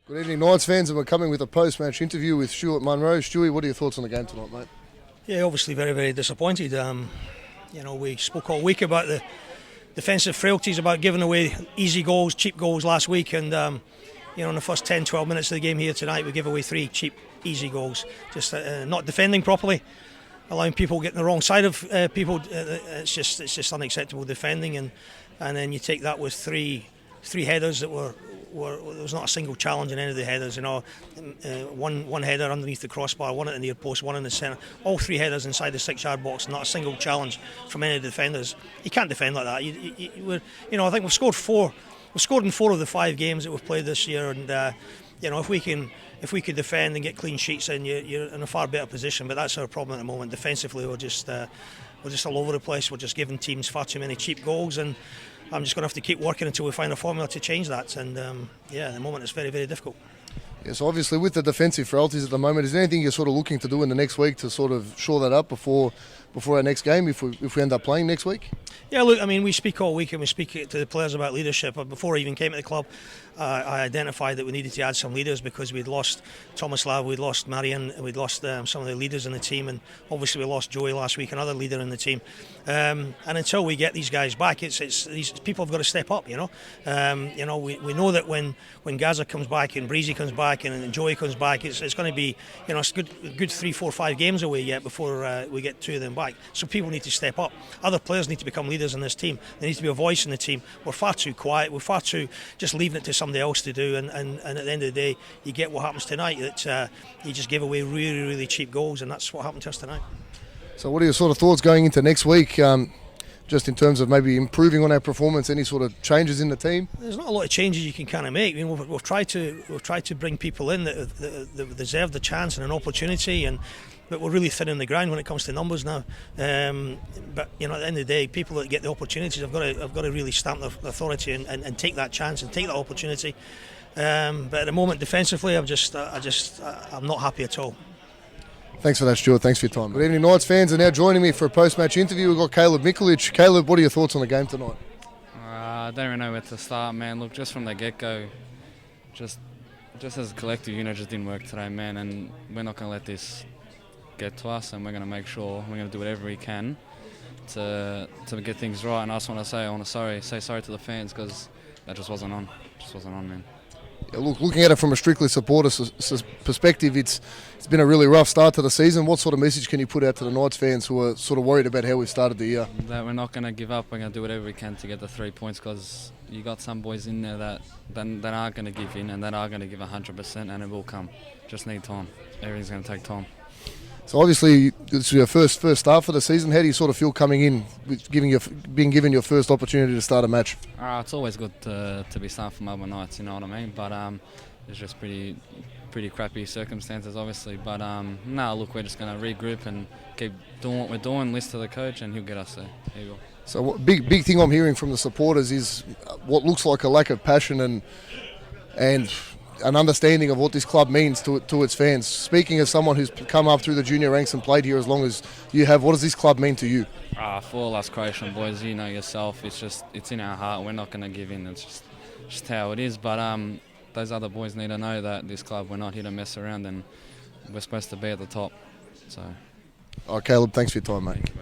Good evening, Knights fans, and we're coming with a post-match interview with Stuart Munro. Stewie, what are your thoughts on the game tonight, mate? Yeah, obviously very, very disappointed. We spoke all week about the defensive frailties, about giving away easy goals, cheap goals last week, and in the first 10, 12 minutes of the game here tonight, we gave away 3 cheap, easy goals. Just not defending properly, allowing people getting the wrong side of people. It's just unacceptable defending, and then you take that with three headers that were there was not a single challenge in any of the headers. One header underneath the crossbar, one at the near post, one in the centre. All 3 headers inside the 6-yard box, not a single challenge from any of the defenders. You can't defend like that. I think we've scored 4. We've scored in 4 of the 5 games that we've played this year, and if we can defend and get clean sheets, then you're in a far better position. But that's our problem at the moment. Defensively, we're just all over the place. We're just giving teams far too many cheap goals, and I'm just going to have to keep working until we find a formula to change that. And at the moment it's very, very difficult. Yes, obviously with the defensive frailties at the moment, is there anything you're sort of looking to do in the next week to sort of shore that up before our next game, if we end up playing next week? Yeah, look, I mean, we speak all week and we speak to the players about leadership. But before I even came to the club, I identified that we needed to add some leaders because we'd lost Thomas Lav, we'd lost Marian, we'd lost some of the leaders in the team, and obviously we lost Joey last week, another leader in the team. And until we get these guys back, it's these people have got to step up. We know that when Gaza comes back and Breezy comes back and Joey comes back, it's going to be it's good 3, 4, 5 games away yet before we get 2 of them back. So people need to step up. Other players need to become leaders in this team. There needs to be a voice in the team. We're far too quiet. We're far too just leaving it to somebody else to do. And at the end of the day, you get what happens tonight. That you just give away really, really cheap goals, and that's what happened to us tonight. So what are your sort of thoughts going into next week? Just in terms of maybe improving on our performance, any sort of changes in the team? There's not a lot of changes you can kind of make. We've tried to bring people in that deserve the chance and an opportunity, but we're really thin on the ground when it comes to numbers now. But at the end of the day, people that get the opportunities have got to really stamp their authority and take that chance and take that opportunity. But at the moment, defensively, I'm not happy at all. Thanks for that, Stuart. Thanks for your time. Good evening, Knights fans, and now joining me for a post-match interview, we've got Mikulic. Caleb, what are your thoughts on the game tonight? I don't even know where to start, man. Look, just from the get-go, just as a collective unit, just didn't work today, man. And we're not going to let this get to us, and we're going to make sure we're going to do whatever we can to get things right. And I just want to say sorry to the fans because that just wasn't on. Man. Yeah, looking at it from a strictly supporter perspective, it's been a really rough start to the season. What sort of message can you put out to the Knights fans who are sort of worried about how we've started the year? That we're not going to give up. We're going to do whatever we can to get the 3 points because you got some boys in there that are going to give in and that are going to give 100%, and it will come. Just need time. Everything's going to take time. So obviously, it's your first start for the season. How do you sort of feel coming in with being given your first opportunity to start a match? It's always good to be starting for Melbourne Knights, you know what I mean? But it's just pretty crappy circumstances, obviously. But look, we're just going to regroup and keep doing what we're doing, listen to the coach, and he'll get us there. He will. So what big thing I'm hearing from the supporters is what looks like a lack of passion and an understanding of what this club means to its fans. Speaking as someone who's come up through the junior ranks and played here as long as you have, what does this club mean to you? For all us Croatian boys, you know yourself, it's in our heart. We're not going to give in. It's just how it is. But those other boys need to know that this club, we're not here to mess around, and we're supposed to be at the top. So. Caleb, thanks for your time, mate.